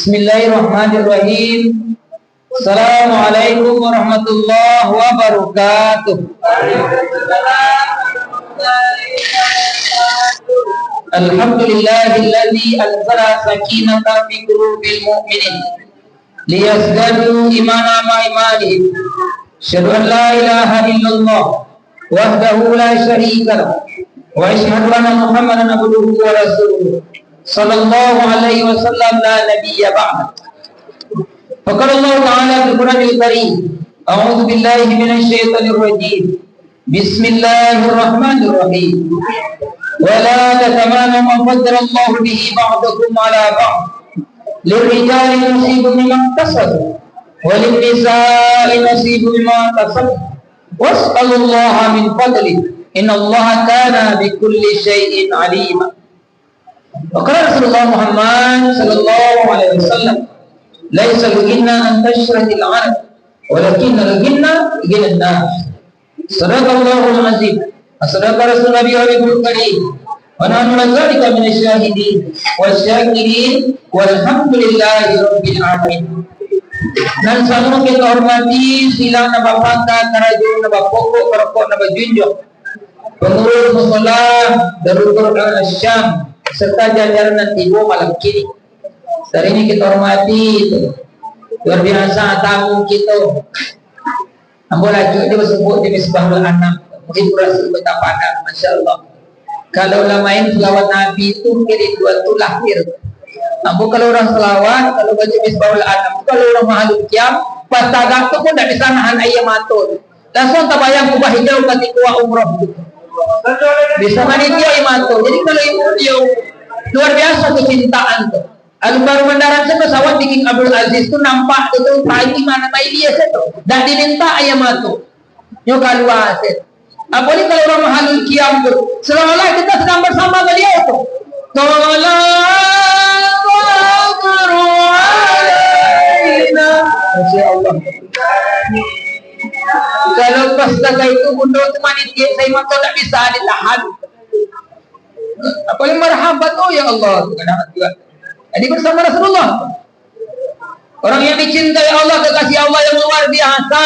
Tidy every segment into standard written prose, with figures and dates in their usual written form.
Bismillahirrahmanirrahim. Assalamualaikum warahmatullahi wabarakatuh. Alhamdulillahilladzi anzala sakinata fi qulubil mu'minin liyazdadu imanan ma'a imanihim. Asyhadu an la ilaha illallah wahdahu la syarika lahu wa asyhadu anna Muhammadan abduhu wa rasuluh. Sallallahu alaihi wasallam la nabiyya ba'da. Faqala Allah Ta'ala fil Qur'anil Karim, a'udzu billahi minasy syaithanir rajim. Bismillahirrahmanirrahim. Wa la tatamanu ma faddala Allah bihi ba'dakum 'ala ba'd. Lirijali nasibun mimma iktasabu wa lin-nisa'i nasibun mimma iktasabu. Was'alullaha min fadlihi. Innallaha kana bikulli syai'in 'alima. Waqala Rasulullah Muhammad sallallahu alaihi wasallam, laisa al-ghina an tashrahil 'arab, walakinna al-ghina ghina an-nas. Sadaqallahul azim. Sadaqa Rasul Nabi Habibul Karim. Wa nahnu dzalika min asy-syahidin wasy-syakirin walhamdulillahi rabbil alamin. Dan samun kita hormati silang na bapangka karajun na bapokok perokok na bajunjok pengurus musala Darul Quran Asyam serta jajaran dan ibu malam kini. Hari ini kita hormati luar biasa tamu kita. Ambo laju dia bersebut di Misbahul Anam. Mungkin berasa betapa ada, masya Allah. Kalau orang main selawat Nabi itu kiri dua itu lahir. Ambo kalau orang selawat, kalau baca Misbahul Anam, kalau orang mahaluk kiam, pas tagak tu pun tak bisa nahan ayam matun. Langsung tak bayang kubah hijau ketika umroh. Bisa manitia imato. Jadi kalau ibu dia luar biasa kecintaan tuh. Baru mendarat saya pesawat di King Abdul Aziz tuh nampak itu pagi mana mai dia tuh. Dan diminta ayam matu. Nyoka luas. Apalagi kalau orang mahalul kiam tuh. Seolah-olah kita sedang bersama beliau tuh. Masya Allah. Kalau pas jaga itu bunda itu manitia saya maka tak bisa ditahan. Apalagi marhabat, oh ya Allah, juga. Jadi bersama Rasulullah, orang yang dicintai Allah, kekasih Allah yang luar biasa.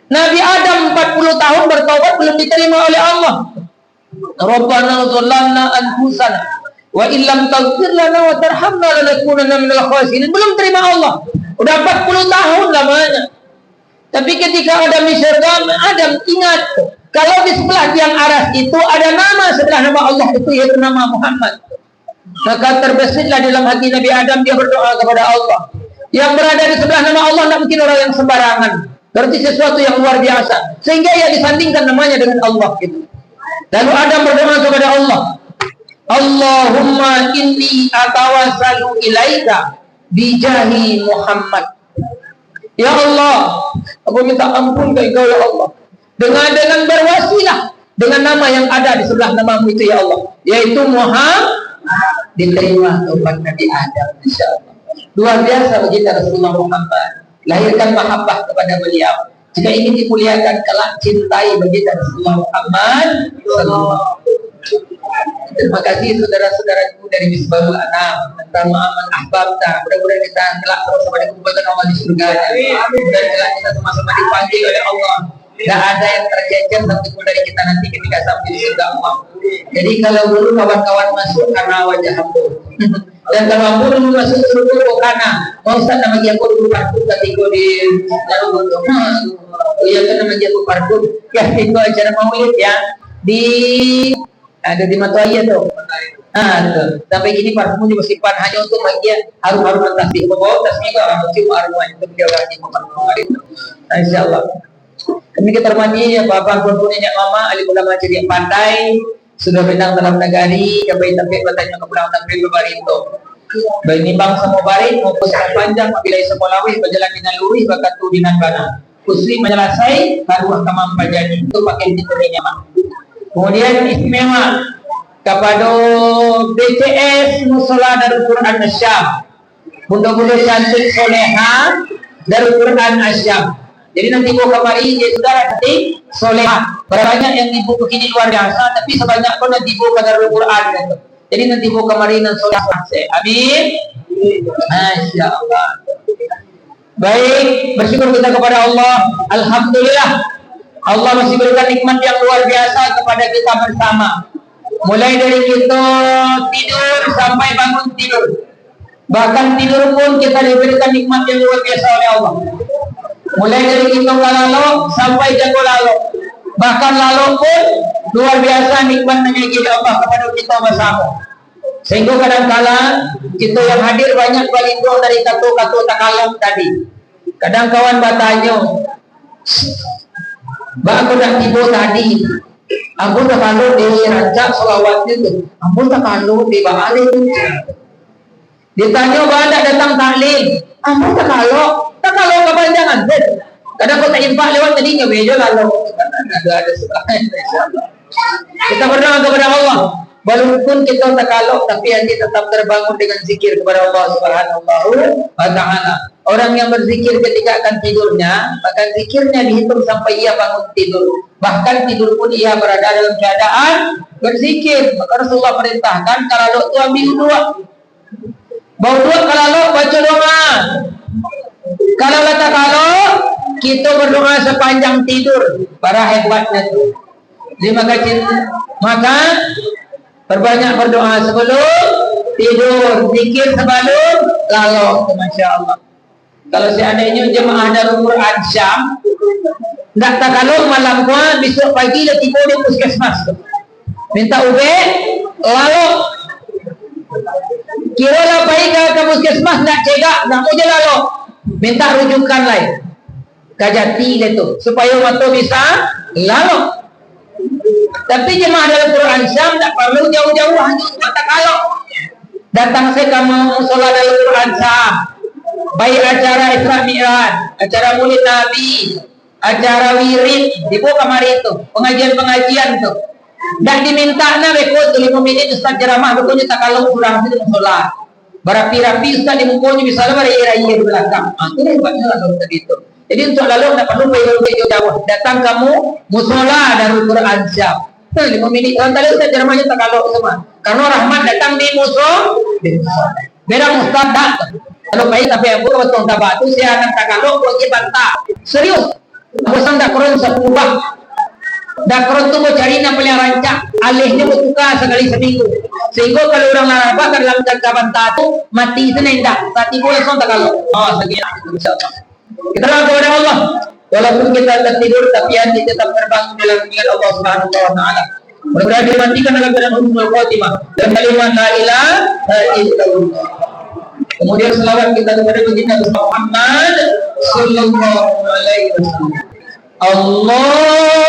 Nabi Adam 40 tahun bertobat belum diterima oleh Allah. Rabbana dzalamna anfusana wa illam taghfir lana wa tarhamna lanakunanna minal khasirin. Belum terima Allah. Udah 40 tahun lamanya. Tapi ketika Adam di surga, Adam ingat kalau di sebelah tiang aras itu ada nama sebelah nama Allah itu yaitu nama Muhammad. Maka terbesitlah dalam hati Nabi Adam, dia berdoa kepada Allah. Yang berada di sebelah nama Allah tidak mungkin orang yang sembarangan. Berarti sesuatu yang luar biasa. Sehingga ia disandingkan namanya dengan Allah gitu. Lalu Adam berdoa kepada Allah. Allahumma inni atawassalu ilaika bijahi Muhammad. Ya Allah, aku minta ampun ke Engkau ya Allah. Dengan berwasilah dengan nama yang ada di sebelah namamu itu ya Allah, yaitu Muhammad. Diterima taubat Nabi Adam, insya Allah. Luar biasa baginda Rasulullah Muhammad. Lahirkan mahabbah kepada beliau. Jika ingin dimuliakan kelak cintai baginda Rasulullah Muhammad. Terima kasih saudara-saudaraku dari Misbahul Anam tentang Muhammad Ahbabta. Mudah-mudahan kita kelak sama-sama dikumpulkan Allah di surga. Dan kelak kita sama-sama dipanggil oleh Allah. Tidak ada yang terjejer satupun dari kita nanti ketika sampai di surga Allah. Jadi kalau dulu kawan-kawan masuk karena wajah aku. Dan kalau aku dulu masuk surga karena Ustaz nama dia aku dulu parkir ketika di lalu untuk ya kan nama dia aku parkir ya itu acara maulid ya di ada di Matuaya tuh. Tuh. Sampai gini parfum juga simpan hanya untuk bagian harum-haruman tasbih. Bawa tasbih kok orang cium aroma itu dia lagi makan itu. Insyaallah. Kami kita hormati ya Bapak Gubernurnya Mama Ali Ulama Ceria Pandai sudah bintang dalam negari sampai bertanya ke pulang sampai bebarito. Baik nimbang semua barik mau pesan panjang apabila semua lawih berjalan dengan lurus bakat tudinan bana. Kusri menyelesai haruah kemampan jadi itu pakai diterima mak. Kemudian istimewa kepada BCS Musola Darul Quran Asyam. Bunda-bunda cantik soleha Darul Quran Asyam. Jadi nanti ibu kemari dia saudara nanti soleha. Banyak yang ibu begini luar biasa, tapi sebanyak pun nanti ibu ke Darul Quran gitu. Jadi nanti ibu kemari dan soleha. Amin. Masya Allah. Baik, bersyukur kita kepada Allah. Alhamdulillah, Allah masih berikan nikmat yang luar biasa kepada kita bersama. Mulai dari kita tidur sampai bangun tidur. Bahkan tidur pun kita diberikan nikmat yang luar biasa oleh Allah. Mulai dari kita lalu sampai jago lalu. Bahkan lalu pun luar biasa nikmatnya kita Allah kepada kita bersama. Sehingga kadang-kala kita yang hadir banyak berlindung dari kata-kata takalong tadi. Kadang kawan bertanya, "Mbak, aku dah tiba tadi. Aku tak kalau di rancak selawat itu. Aku tak kalau di balik itu." Ditanya, "Mbak, ada datang taklim." Aku tak kalau kepanjangan. Kadang aku tak impak lewat tadinya bejo lalu. Ada kita berdoa kepada Allah. Walaupun kita tak kalau, tapi hati tetap terbangun dengan zikir kepada Allah Subhanahu wa Ta'ala. Orang yang berzikir ketika akan tidurnya, maka zikirnya dihitung sampai ia bangun tidur. Bahkan tidur pun ia berada dalam keadaan berzikir. Maka Rasulullah perintahkan kalau tu ambil dua. Bawa dua kalau baca doa. Kalau kata kalau kita berdoa sepanjang tidur, para hebatnya tu. Maka perbanyak berdoa sebelum tidur, zikir sebelum lalu. Masya Allah. Kalau seandainya jemaah Darul Quran Syam tak kalau malam kuat, besok pagi dah tiba di puskesmas, minta ube lalu kira lah pergi ke puskesmas nak cegak, nak uji lalu minta rujukan lain kajati itu supaya waktu bisa lalu. Tapi jemaah Darul Quran Syam tak perlu jauh-jauh, hanya tak kalau datang saya kamu musola Darul Quran Syam, baik acara Isra Mi'raj, acara Maulid Nabi, acara wirid, dibawa kamari itu, pengajian-pengajian itu. Dan diminta na rekod 5 menit Ustaz ceramah, betulnya tak kalau kurang itu musola. Berapi-rapi Ustaz di mukanya bisa lah berair-air di belakang. Itu hebatnya lah kalau tadi itu. Jadi untuk lalu tak perlu jauh-jauh. Datang kamu musola Darul Quran Syam. 5 menit. Tadi Ustaz ceramahnya tak kalau semua. Karena rahmat datang di musola. Merah Ustaz tak. Kalau baik tapi aku betul tabak tu saya akan tak kalau buat bantah. Serius. Aku tak kurang sepubah. Dak kurang tu cari nak paling rancak. Alihnya bertukar sekali seminggu. Sehingga kalau orang larabah kan dalam jangka bantah tu mati senin dah. Tapi boleh langsung tak kalau. Oh sekian insyaallah. Kita doa kepada Allah. Walaupun kita tertidur tapi hati tetap terbangun dalam ingat Allah Subhanahu wa Ta'ala. Mudah-mudahan dimatikan dalam keadaan husnul khotimah dan kalimat la ilaha illallah. Kemudian selawat kita kepada baginda Muhammad sallallahu alaihi wasallam. Allahumma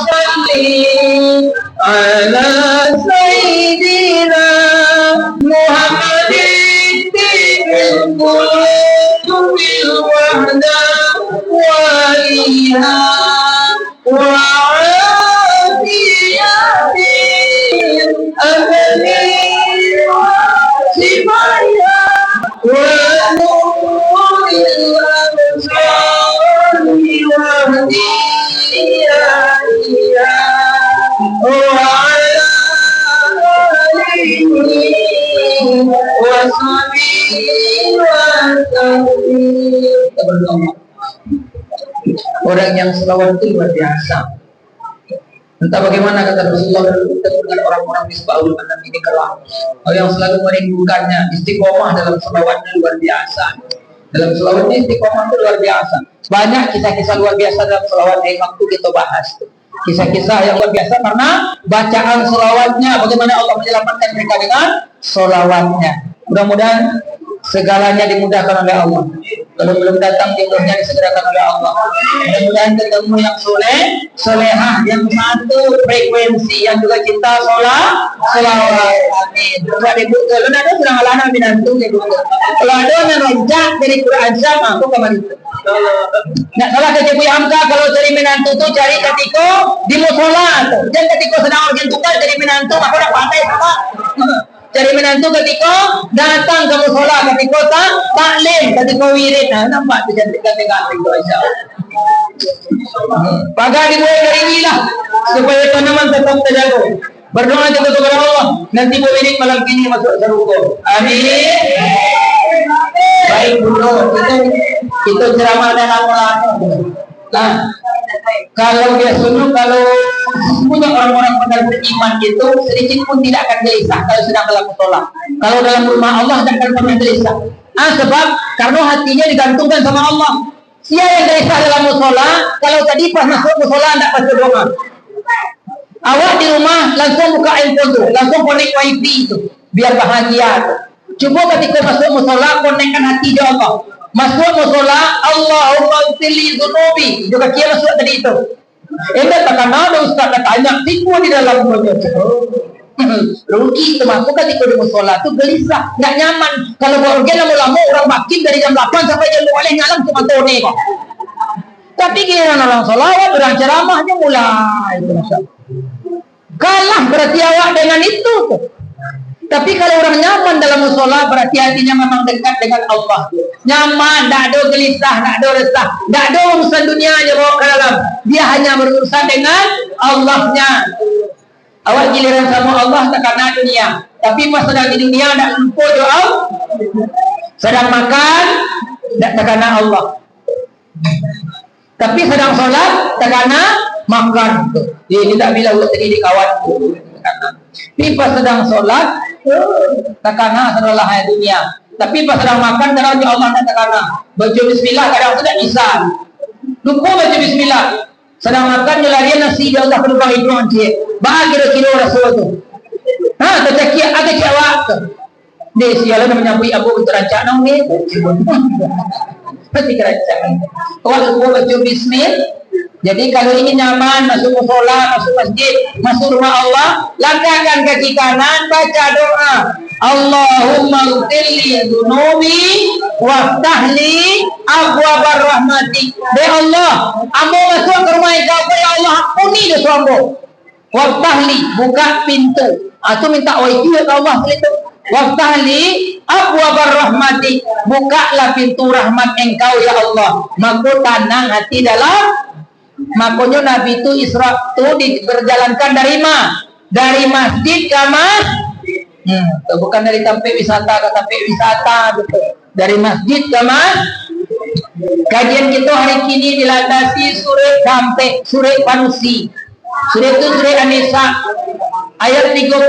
salli ala sayyidina Muhammadin bil qulubil wahda waliha wa afiyatin ahli sifaya ونور الأبصار وهديها وعلى آله وصحبه وسلم. Orang yang selawat itu luar biasa. Entah bagaimana kata Rasulullah dengan orang-orang misbahul anak ini kelak. Yang selalu merindukannya, istiqomah dalam selawatnya luar biasa. Dalam selawatnya istiqomah itu luar biasa. Banyak kisah-kisah luar biasa dalam selawat yang waktu kita bahas. Kisah-kisah yang luar biasa karena bacaan selawatnya, bagaimana Allah menyelamatkan mereka dengan selawatnya. Mudah-mudahan segalanya dimudahkan oleh Allah. Kalau belum datang jodohnya disegerakan oleh Allah. Mudah-mudahan ketemu yang soleh, solehah, yang satu frekuensi, yang juga cinta selawat. Amin. Kalau ada sedang alana binantu ya. Kalau ada yang rancak dari Quran Syam, aku kemarin itu. Nak salah kerja Buya Hamka kalau cari menantu tu cari ketika di musola tu. Jangan ketika sedang organ tukar cari menantu, aku nak pandai sama. Cari menantu ketika datang ke musola, ketika taklim, ketika wirid. Nah, nampak tu cantik-cantik itu Aisyah. Pagar dimulai dari inilah supaya tanaman tetap terjaga. Berdoa juga kepada Allah nanti wirid malam ini masuk surga. Amin. Itu ceramah dalam ulama. Nah, kalau biasanya kalau punya orang-orang benar beriman itu sedikit pun tidak akan gelisah kalau sedang dalam musola. Kalau dalam rumah Allah tidak akan pernah gelisah. Sebab karena hatinya digantungkan sama Allah. Siapa yang gelisah dalam musola, kalau tadi pas masuk musola tidak pas doa. Awak di rumah langsung buka handphone tuh, langsung connect wifi itu, biar bahagia tuh. Coba ketika masuk musola, konekkan hati di Allah. Masuk musola, Allahumma ghfirli dzunubi. Juga kia masuk tadi itu. Enggak takkan ada ustaz nak tanya tipu di dalam mulut. Rugi itu masuk ketika di musola tuh gelisah, nggak nyaman. Kalau organ lama-lama orang makin dari jam 8 sampai jam 2 malam cuma tone kok. Tapi giliran orang solawat, orang ceramahnya mulai. Kalah berarti awak dengan itu tuh. Tapi kalau orang nyaman dalam musola berarti hatinya memang dekat dengan Allah. Nyaman, tak ada gelisah, tak ada resah, tak ada urusan dunia aja bawa ke dalam. Dia hanya berurusan dengan Allahnya. Awak giliran sama Allah tak karena dunia. Tapi pas sedang di dunia tak lupa doa. Sedang makan tak karena Allah. Tapi sedang sholat tak karena makan. Dia tidak bilang tadi di kawan. Tapi pas sedang sholat takana adalah dunia. Tapi pas sedang makan kadang Allah tak takana. Baca bismillah kadang tidak bisa. Lupa baca bismillah. Sedang makan larian nasi dia Allah penumpang itu anjir. Bagi kilo rasul tu. Tercaki ada cewek. Dia sialan menyambui abu terancak nang ni. Pasti kerajaan. Kalau lupa baca bismillah. Jadi kalau ingin nyaman masuk musola, masuk masjid, masuk rumah Allah, langkahkan kaki kanan, baca doa. Allahumma ghfirli dzunubi waftahli abwabar rahmati. Ya Allah, ambo masuk ke rumah engkau, ya Allah ampuni dosa ambo. Waftahli, buka pintu. Itu minta wifi ya Allah itu. Waftahli abwabar rahmati, bukalah pintu rahmat engkau ya Allah. Maka tenang hati dalam. Makanya Nabi itu Isra itu diberjalankan dari mana? Dari masjid ke bukan dari tempat wisata ke tempat wisata gitu. Dari masjid ke kajian kita hari ini dilandasi surah Panusi. Surah itu surah An-Nisa ayat 32.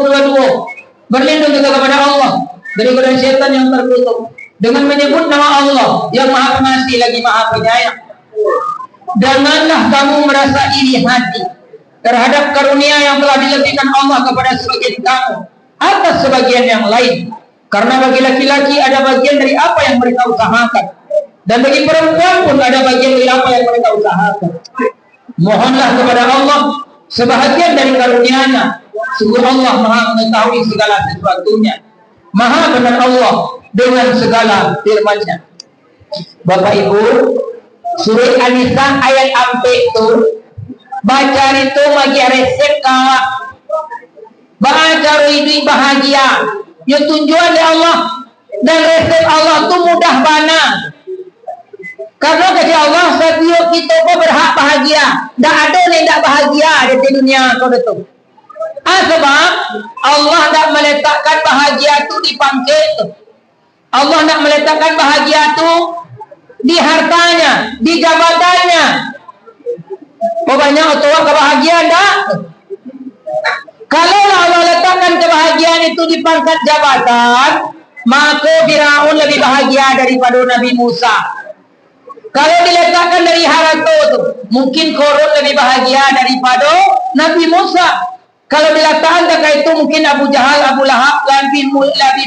Berlindung kita kepada Allah dari godaan syaitan yang terkutuk dengan menyebut nama Allah yang Maha Pengasih lagi Maha Penyayang. Janganlah kamu merasa iri hati terhadap karunia yang telah dilebihkan Allah kepada sebagian kamu atas sebagian yang lain. Karena bagi laki-laki ada bagian dari apa yang mereka usahakan, dan bagi perempuan pun ada bagian dari apa yang mereka usahakan. Mohonlah kepada Allah sebahagian dari karunia-Nya. Sungguh Allah Maha mengetahui segala sesuatunya. Maha benar Allah dengan segala firman-Nya. Bapak Ibu, surah An-Nisa ayat ampe itu baca itu bagi resep kawak baca itu bahagia ya tujuan dari Allah dan resep Allah itu mudah bana karena kata Allah setiap kita berhak bahagia. Tak ada yang tak bahagia di dunia kau itu. Sebab Allah tak meletakkan bahagia itu di pangkat. Allah tak meletakkan bahagia itu di hartanya, di jabatannya. Pokoknya otowa kebahagiaan tak? Kalau Allah letakkan kebahagiaan itu di pangkat jabatan, maka Firaun lebih bahagia daripada Nabi Musa. Kalau diletakkan dari harta itu, mungkin Korun lebih bahagia daripada Nabi Musa. Kalau diletakkan kakak itu, mungkin Abu Jahal, Abu Lahab lebih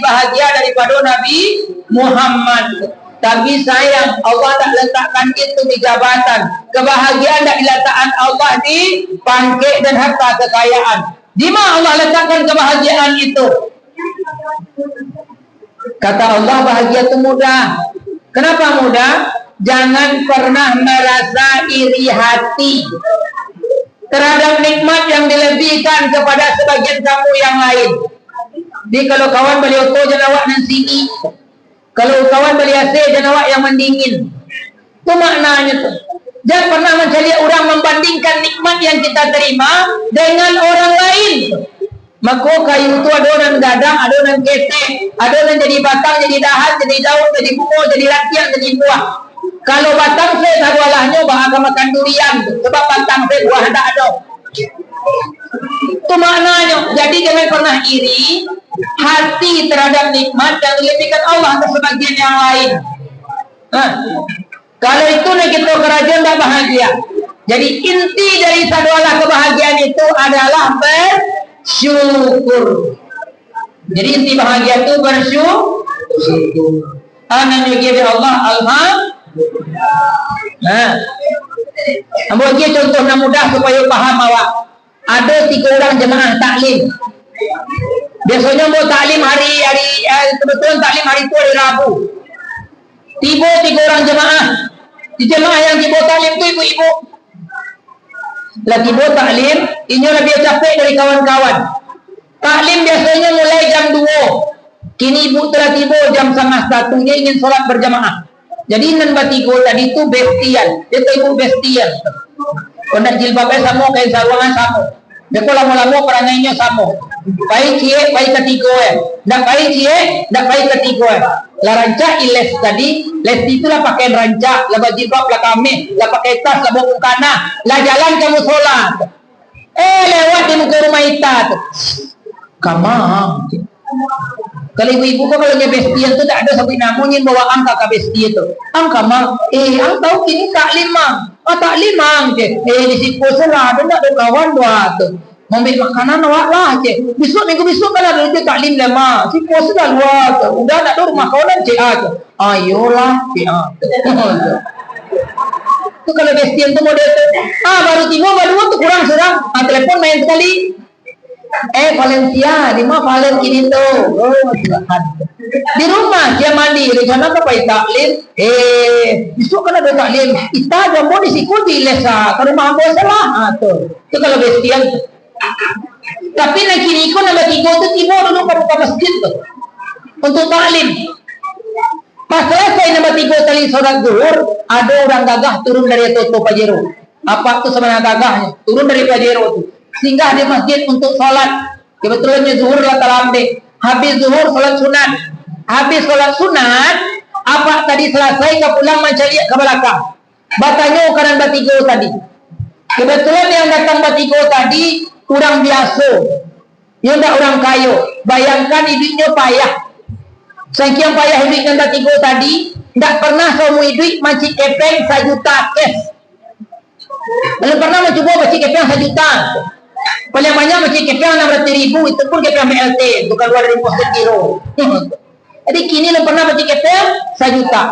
bahagia daripada Nabi Muhammad. Tapi sayang, Allah tak letakkan itu di jabatan. Kebahagiaan tak diletakkan Allah di pangkat dan harta kekayaan. Di mana Allah letakkan kebahagiaan itu? Kata Allah, bahagia itu mudah. Kenapa mudah? Jangan pernah merasa iri hati terhadap nikmat yang dilebihkan kepada sebagian kamu yang lain. Jadi kalau kawan beli oto jangan awak nan sini. Kalau kawan beli AC jangan awak yang mendingin. Itu maknanya tuh. Jangan pernah mencari orang membandingkan nikmat yang kita terima dengan orang lain. Maka kayu itu adonan gadang, adonan ketek, adonan jadi batang, jadi dahan, jadi daun, jadi bunga, jadi rakyat, jadi buah. Kalau batang saya tak walahnya bahkan makan durian tu. Sebab batang saya buah tak ada. Itu maknanya. Jadi jangan pernah iri hati terhadap nikmat dan lebihkan Allah ke sebagian yang lain. Kalau itu nak kita kerajaan tak bahagia. Jadi inti dari sadualah kebahagiaan itu adalah bersyukur. Jadi inti bahagia itu bersyukur. Amin ya Allah. Ambo bagi contoh yang mudah supaya paham awak. Ada 3 orang jemaah taklim. Biasanya ambo taklim hari kebetulan taklim hari itu hari Rabu. Tiba 3 orang jemaah. Di jemaah yang tiba taklim itu ibu-ibu. Lagi tiba taklim, ini lebih capek dari kawan-kawan. Taklim biasanya mulai jam 2. Kini ibu telah tiba jam 12:30. Dia ingin sholat berjamaah. Jadi nan batigo tadi tu bestian. Dia tu ibu bestian. Kau nak jilbabnya sama, kain sarungan sama. Dia kau lama-lama perangainya sama. Pai cie, pai ketiga Dak pai cie, dak pai ketiga La rancak iles tadi, les itulah pakaian rancak, lah jilbab, lah kamih, lah pakai tas, lah bawa kana, lah jalan kamu sholat. Lewat di muka rumah itat. Kamang. Kalau ibu-ibu kau kalau bestian tu tak ada sampai namanya bawa angka ke bestian tu. Angka mang, ang tahu kini tak limang. Tak limang je. Di situ salah ada nak kawan dua tu. Membeli makanan awak lah je. Besok minggu besok kalau ada tak lim lama. Si puasa dah luar tu. Udah nak ada rumah kawan je aja. Ayolah je. Tu kalau bestian tu model tu. Baru tiba baru tu kurang serang. Telepon main sekali. Valencia, di mana Valen kini tu? Di rumah dia mandi, rencana apa taklim? Besok kan ada taklim. Kita jambu di siku di lesa, ke rumah aku salah. Tu kalau bestian. Tapi nak kini kau nama 3 tu tiba dulu ke buka masjid tu untuk taklim. Pas selesai nama 3 kali solat zuhur, ada orang gagah turun dari Toto Pajero. Apa tu sebenarnya gagahnya? Turun dari Pajero tu. Singgah di masjid untuk sholat. Kebetulannya zuhur lah terlambat. Habis zuhur sholat sunat. Habis sholat sunat, apa tadi selesai ke pulang mencari ke belakang. Batanya kanan batigo tadi. Kebetulan yang datang batigo tadi orang biasa. Yang tak orang kaya. Bayangkan hidupnya payah. Saking payah hidupnya batigo tadi, tak pernah semua hidup macam kepeng 1 juta cash. Belum pernah mencuba macam kepeng 1 juta. Paling banyak macam kepeng 600,000, itu pun kepeng BLT, bukan luar dari pos kilo. Jadi kini belum pernah macam kepeng 1 juta.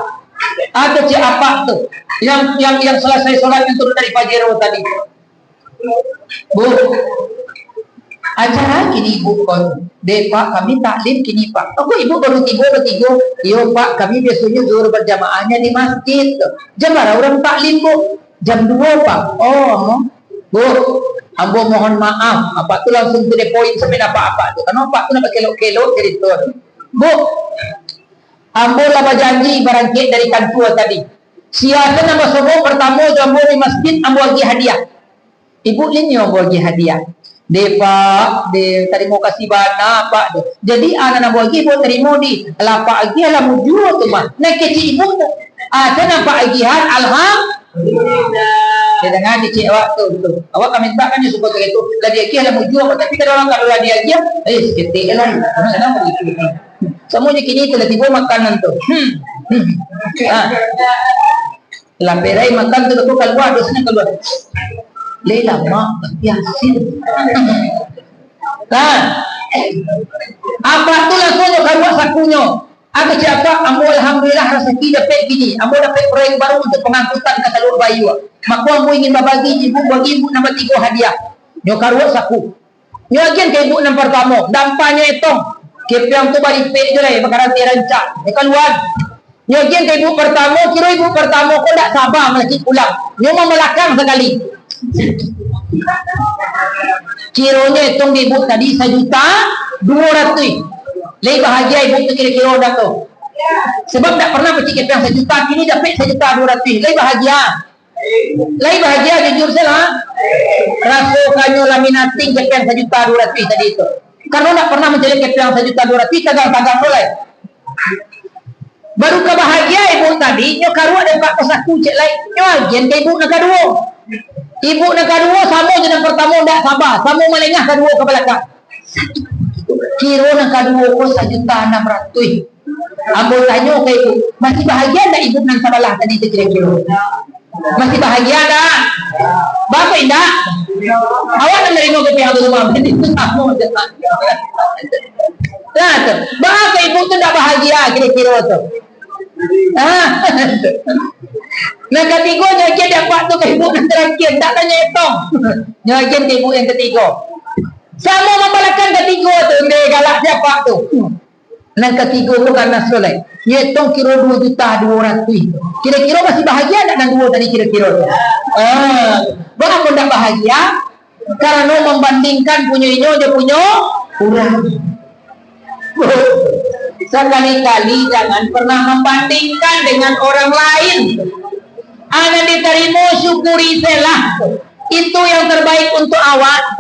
Ada cik apa tu? Yang selesai sholat yang turun dari Pajero tadi. Bu, acara kini ibu kon. Pak, kami taklim kini Pak. Aku ibu baru 3. Yo Pak, kami biasanya zuhur berjamaahnya di masjid. Jam berapa orang taklim Bu? Jam 2 Pak. Bu, ambo mohon maaf. Apa tu langsung to the point sampai apa-apa tu. Karena Pak tu nak kelok-kelok jadi tu. Bu, ambo lah janji barang kek dari kantua tadi. Siapa nama sobo pertama jambo di masjid ambo bagi hadiah. Ibu ini ambo bagi hadiah. Pak, terima kasih bana Pak. Jadi anak bagi ibu terima di. Lah Pak lagi lah mujur tu mah. Nak kecil ibu tu. Ada nampak agihan alhamdulillah. Dia dengar di cik awak tu. Awak kami minta kan dia suka tu. Lah dia agihan lah mujur. Tapi kalau orang kalau dia agihan, seketik lah. Sana begitu. Semuanya kini telah tiba makanan tu. Lamberai makan tu tu keluar dosanya keluar. Lela mak yasin. Apa tu langsung keluar sakunya. Aku cakap ambo alhamdulillah rezeki dapat gini. Ambo dapat proyek baru untuk pengangkutan ke Teluk Bayu. Maka ambo ingin bagi ibu nombor 3 hadiah. Nyo karuat saku. Nyo agian ke ibu nombor pertama. Dampaknya etong. Kepiang tu bari pek je lah. Perkara tirancak. Dia keluar. Nyo agian ke ibu pertama. Kira ibu pertama kau tak sabar melaki pulang. Nyo mau melakang sekali. Kiranya etong ibu tadi 1.200.000. Lebih bahagia ibu tu kira-kira dah tu. Sebab tak pernah macam kepeng 1 juta, kini dapat 1.200.000. Lebih bahagia. Lebih bahagia jujur saya. Rasa kanyo laminating kepeng 1.200.000 tadi tu. Karena nak pernah menjadi kepiang 1.200.000 tagang-tagang mulai. Baru kebahagia ibu tadi, nyo karu ada pak pesaku cek lain. Nyo agen ke ibu nak kedua. Ibu nak kedua sama je nak pertama ndak sabar, sama melengah kedua ke belakang. Kira nak kedua ko 1.600.000. Ambo tanya ke ibu, masih bahagia tak ibu nan sabalah tadi tu kira-kira? Masih bahagia tak? Bapak indah? Awak nak menerima kepiang tu rumah. Jadi tu sama je. Nah, tu. Bapak ibu tu tak bahagia kira-kira tu. Nah ketiga nyakian dapat tu ke ibu yang terakhir, tak tanya etong. Nyakian ke ibu yang ketiga. Sama membalakan ketiga tu, dia galak siapa tu. Nah ketiga tu kan nasoleh. Etong kira 2.200.000. Kira-kira masih bahagia tak dan dua tadi kira-kira tu. Kenapa tak bahagia? Karena membandingkan punya inyo dia punya kurang. Sekali-kali jangan pernah membandingkan dengan orang lain. Anda diterima, syukuri selah. Itu yang terbaik untuk awak.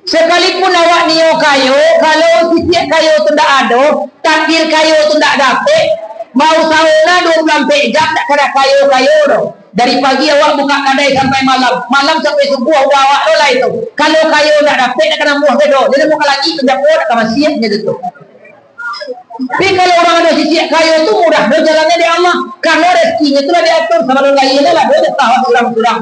Sekalipun awak niyo kayo, kalau sisiak kayo tu tak ada, takdir kayo tu tak dapat, mau sauna 24 jam tak kena kayo-kayo dah. Dari pagi awak buka kedai sampai malam, malam sampai subuh awak lah itu. Kalau kayo tak dapat, nak kena muah kedo. Dia buka lagi penjapo tak kena siapnya tu. Tapi kalau orang ada sisi kayu tu mudah, dia jalannya di Allah. Karena rezekinya itu diatur sama orang lain lah, dia tahu kurang-kurang.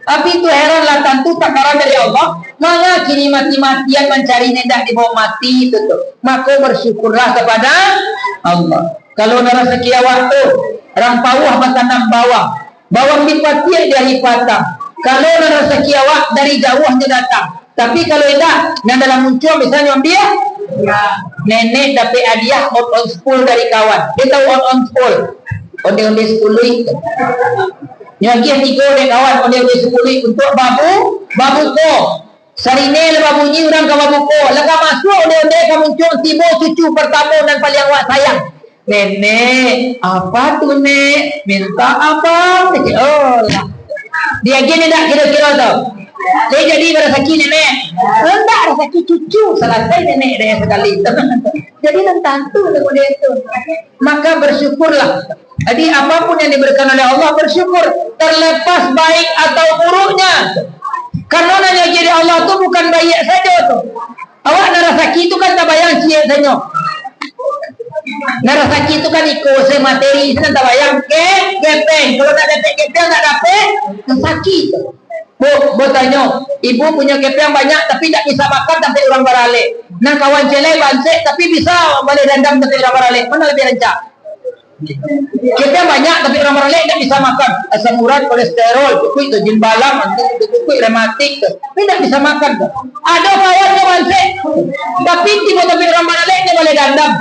Tapi itu heranlah tentu takaran dari Allah. Maka kini mati-matian mencari nedak di bawah mati itu tu. Maka bersyukurlah kepada Allah. Kalau ada rezeki awak tu, orang bawah matanam bawah, bawah dipati dari patah. Kalau ada rezeki awak dari jauh dia datang. Tapi kalau tidak, yang dalam muncul misalnya dia. Ya, nenek dapat hadiah on spool dari kawan. Dia tahu on spool. Onde-onde 10 itu. Yang dia 3 dari kawan onde-onde 10 untuk babu ko. Sarine le babunyi orang ke babu ko. Lega masuk onde-onde ke muncul tibo cucu pertama dan paling awak sayang. Nenek, apa tu nek? Minta apa? Oh lah. Dia gini tak kira-kira tu. Dia jadi rezeki nenek. Enggak rezeki cucu. Selesai nenek dia sekali. Jadi tentu dengan dia itu. Maka bersyukurlah. Jadi apapun yang diberikan oleh Allah bersyukur. Terlepas baik atau buruknya. Karena nanya jadi Allah tu bukan baik saja tu. Awak nak rezeki itu kan tak bayang cie saja. Nah rezeki itu kan ikut materi. Itu tak bayang gepeng. Kalau tak dapat gepeng tak dapat sakit. Bu tanya, ibu punya kepiang banyak tapi tak bisa makan sampai orang barale. Nah kawan celai bansek tapi bisa balik dandam sampai orang barale. Mana lebih rancak? Kepiang banyak tapi orang barale tak bisa makan. Asam urat, kolesterol, cukup itu jin balam, cukup rematik, tapi tak bisa makan. Ada kawan yang bansek tapi tiba tapi orang barale dia balik dandam.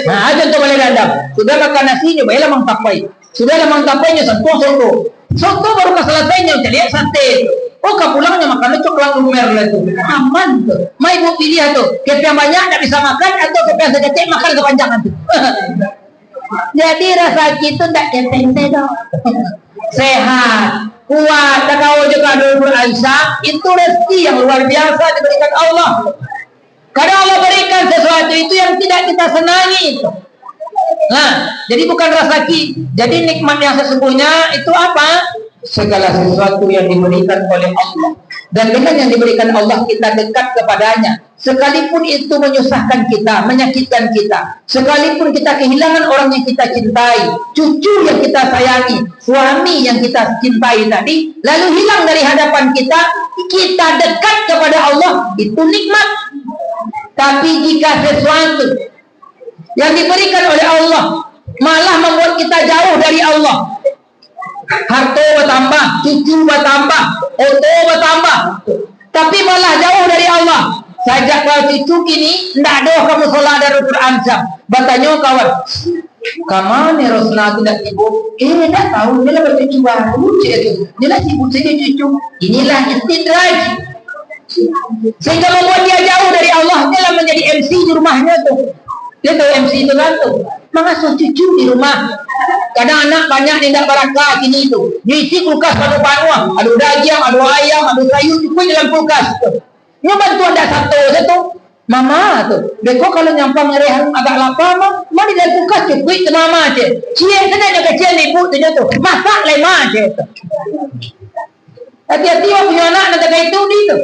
Nah aja tu balik dandam. Sudah makan nasinya, baiklah mang tapai. Sudah lamang tapainya soto. Soto baru keselesainya jadi sate. Oh kapulangnya makan coklat lumer lah tu. Aman tu. Mai ibu pilih tu. Kepiang banyak tak bisa makan atau kepiang sekecil makan kepanjangan tu. Jadi rasa gitu tak kenteng dah. Sehat, kuat, tak kau juga dulu Aisyah. Itu rezeki yang luar biasa diberikan Allah. Karena Allah berikan sesuatu itu yang tidak kita senangi itu. Nah, jadi bukan rezeki. Jadi nikmat yang sesungguhnya itu apa? Segala sesuatu yang diberikan oleh Allah. Dan dengan yang diberikan Allah kita dekat kepadanya. Sekalipun itu menyusahkan kita, menyakitkan kita. Sekalipun kita kehilangan orang yang kita cintai, cucu yang kita sayangi, suami yang kita cintai tadi, lalu hilang dari hadapan kita, kita dekat kepada Allah, itu nikmat. Tapi jika sesuatu yang diberikan oleh Allah malah membuat kita jauh dari Allah, harta bertambah, cucu bertambah, auto bertambah, tapi malah jauh dari Allah. Sajak kau cucu kini tidak ada kamu sholat dari Quran jam. Bertanya kawan, kamu ni Rasulullah tidak sibuk? Tidak tahu, dia lah bercucu baru je. Dia lah sibuk saja cucu. Inilah istidraj. Sehingga membuat dia jauh dari Allah. Dia lah menjadi MC di rumahnya tu. Dia tahu MC itu kan tu. Mengasuh cucu di rumah. Kadang anak banyak tidak barakah kini tu. Dia isi kulkas pada panuah. Ada daging, ada ayam, ada sayur, cukup dalam kulkas tu. Nya bantuan dah satu. Mama tu. Beko kalau nyampang ngerehan agak lapar mah, mari dah buka cukup ke mama je. Cie kena jaga cie ibu tu je tu. Masak lemah je tu. Hati-hati orang punya anak nak jaga itu ni tu.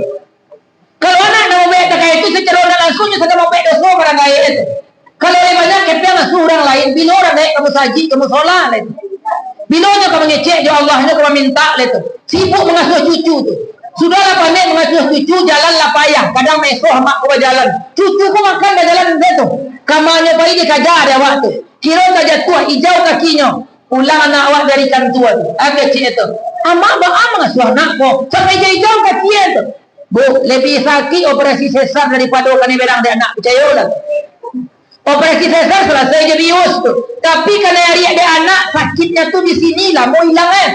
Kalau anak nak mau jaga itu secara langsungnya sudah mau baik dosa orang lain itu. Kalau banyak kepiang langsung orang lain, bila orang naik kamu saji, kamu solat lah itu. Bilanya kamu ngecek je Allahnya kamu minta lah itu. Sibuk mengasuh cucu tu. Sudahlah pandai mengasuh cucu, jalanlah payah. Kadang mesoh mak kau jalan. Cucu kau makan dah jalan tu. Kamanya pagi dia kajar dia waktu. Kira saja tua, hijau kakinya. Ulang anak awak dari kantua tu. Agak cik tu. Amak ba'a mengasuh anak kau. Sampai hijau kakinya tu. Bu, lebih sakit operasi sesar daripada orang yang berang dia anak. Percaya lah. Operasi sesar selesai je bius tu. Tapi kalau hari ada anak, sakitnya tu di sinilah. Mau hilang kan?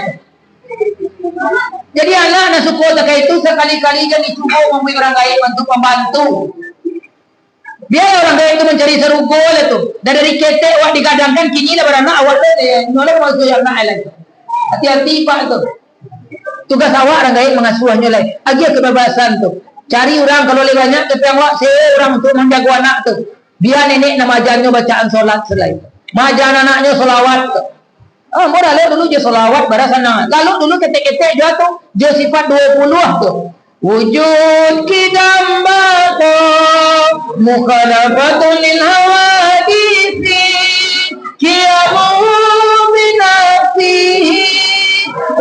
Jadi anak nak syukur tak itu sekali-kali jadi cukup memberi orang lain bantu pembantu. Biar orang lain itu mencari serugol itu. Dan dari ketek awak digadangkan kini lah beranak awak tu nolak masuk yang nak lagi. Hati-hati pak tu. Tugas awak orang lain mengasuhnya lagi. Agia kebebasan tu. Cari orang kalau lebih banyak tapi awak saya orang untuk menjaga anak tu. Biar nenek nama ajarnya bacaan solat selain. Majan anaknya solawat tu. Murah lalu dulu je solawat barasana. Lalu dulu ketek-ketek jatuh je sifat 20 tu. Wujud kidambako mukhalafatun lil hawadisi kiamu binafsihi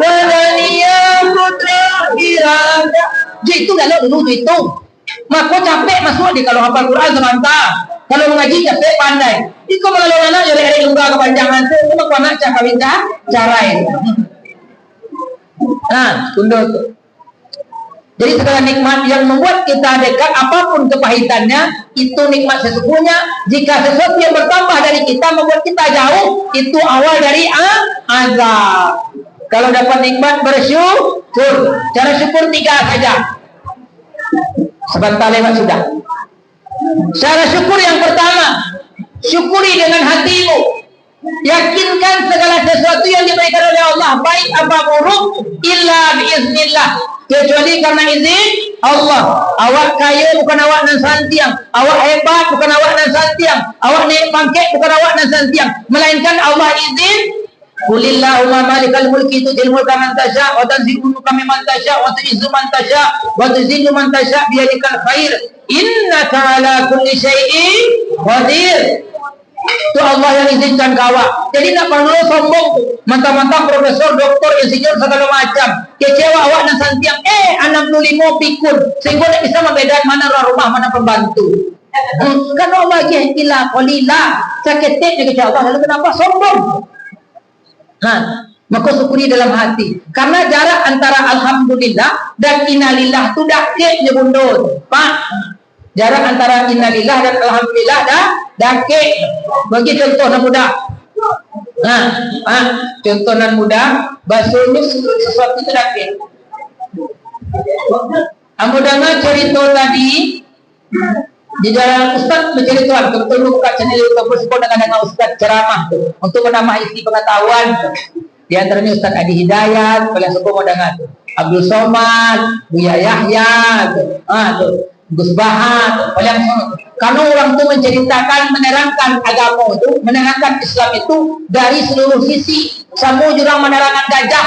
walaniya putra irada. Je itu lalu dulu itu. Maka capek masuk di kalau hafal Quran sebentar. Kalau mengaji capek pandai. Iko melalui anak jadi hari lungga kepanjangan tu, cuma kau nak cakap minta carai. Tunduk tu. Jadi segala nikmat yang membuat kita dekat apapun kepahitannya, itu nikmat sesungguhnya. Jika sesuatu yang bertambah dari kita membuat kita jauh, itu awal dari azab. Kalau dapat nikmat bersyukur. Cara syukur 3 saja. Sebentar lewat sudah. Cara syukur yang pertama, syukuri dengan hatimu. Yakinkan segala sesuatu yang diberikan oleh Allah, baik apa buruk, illa biiznillah, kecuali karena izin Allah. Awak kaya bukan awak nan santiang, awak hebat bukan awak nan santiang, awak naik pangkat bukan awak nan santiang, melainkan Allah izin. Qulillahumma malikal mulki tu'til mulka man tasha' wa tanzi'ul mulka mimman tasha' wa tu'izzu man tasha' wa tuzillu man tasha' biyadikal khair innaka ala kulli syai'in qadir. Itu Allah yang izinkan kawak. Jadi nak perlu sombong mentang-mentang profesor, doktor, insinyur segala macam. Kecewa awak dan santiang 65 pikul sehingga tak bisa membedakan mana rumah mana pembantu. Kan Allah jahtilah qalila saketek dia Allah. Lalu kenapa sombong? Maka syukuri dalam hati. Karena jarak antara alhamdulillah dan innalillah tu dakik je bundul. Pak. Jarak antara innalillah dan alhamdulillah dah dakik. Bagi contoh nan mudah. Contoh nan mudah, bahasanya sesuatu itu dakik. Kamu dengar cerita tadi di dalam Ustaz bercerita, kebetulan buka channel YouTube bersama dengan Ustaz ceramah tu untuk menambah isi pengetahuan tu. Di antaranya Ustaz Adi Hidayat, kalian semua mau dengar tu. Abdul Somad, Buya Yahya tu, Gus Bahar, kalian semua. Karena orang tu menceritakan, menerangkan agama itu, menerangkan Islam itu dari seluruh sisi. Semua jurang menerangkan gajah.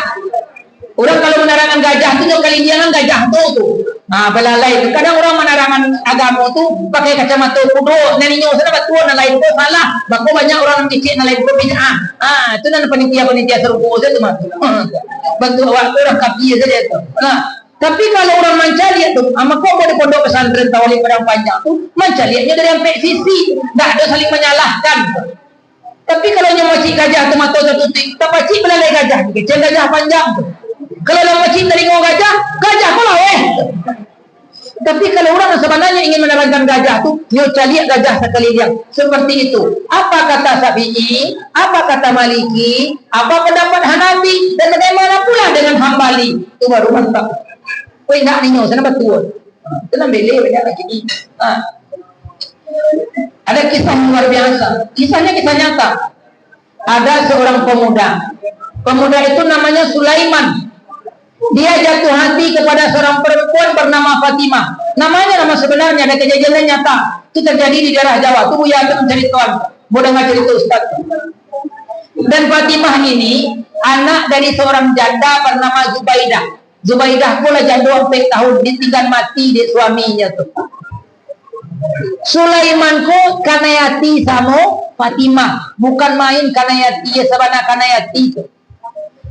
Orang kalau menerangkan gajah tu kali jangan gajah tu. Belalai. Kadang orang menerangkan agama tu pakai kacamata kudo. Naninya sana betul na lain pun salah. Maka banyak orang cicik na lain pun bid'ah. Itu nan panitia serupa tu mah. Bantu awak tu orang kapi saja tu. Tapi kalau orang mancaliat tu, maka boleh pondok pesantren Tawali Padang Panjang tu, mancaliatnya dari sampai sisi. Tak ada saling menyalahkan. Tapi kalau yang macik gajah tu mata tertutup, tak pacik belalai gajah. Kecil gajah panjang tu. Kalau orang macam telinga gajah pula Tapi kalau orang sebenarnya ingin menerangkan gajah tu, nyoca lihat gajah sekali dia. Seperti itu. Apa kata Syafi'i, apa kata Maliki, apa pendapat Hanafi, dan bagaimana pula dengan Hambali. Itu baru mantap. Kau nak ninyo, sana betul. Itu nak beli banyak lagi ni. Ada kisah luar biasa. Kisahnya kisah nyata. Ada seorang pemuda. Pemuda itu namanya Sulaiman. Dia jatuh hati kepada seorang perempuan bernama Fatimah. Namanya nama sebenarnya, ada kejadian nyata. Itu terjadi di daerah Jawa. Itu Buya akan mencari kawan. Boleh nggak cerita Ustaz? Dan Fatimah ini anak dari seorang janda bernama Zubaidah. Zubaidah pula janda 4 tahun, ditinggal mati di suaminya tuh. Sulaiman ko kanayati sama Fatimah, bukan main kanayati ya sabana kanayati itu.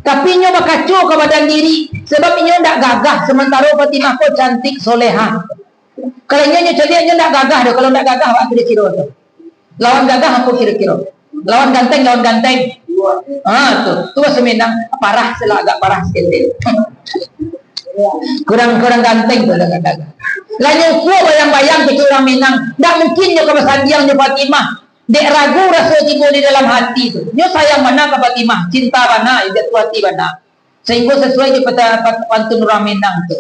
Tapi nyo bakaco ke badan diri sebab nyo ndak gagah, sementara Fatimah ko cantik soleha. Kalau nyo cari nyo ndak gagah do, kalau ndak gagah awak kira-kira tu. Lawan gagah aku kira-kira. Lawan ganteng. Tuh semenang parah sela agak parah sikit. Kurang ganteng tu dah gagah. Lalu ku bayang-bayang ke orang Minang, ndak mungkin nyo kebasan dia nyo Fatimah. Dek ragu rasa timbul di dalam hati tu. Nyo sayang mana ke Fatimah, cinta mana, jatuh hati mana. Sehingga sesuai di pantun orang Minang tu.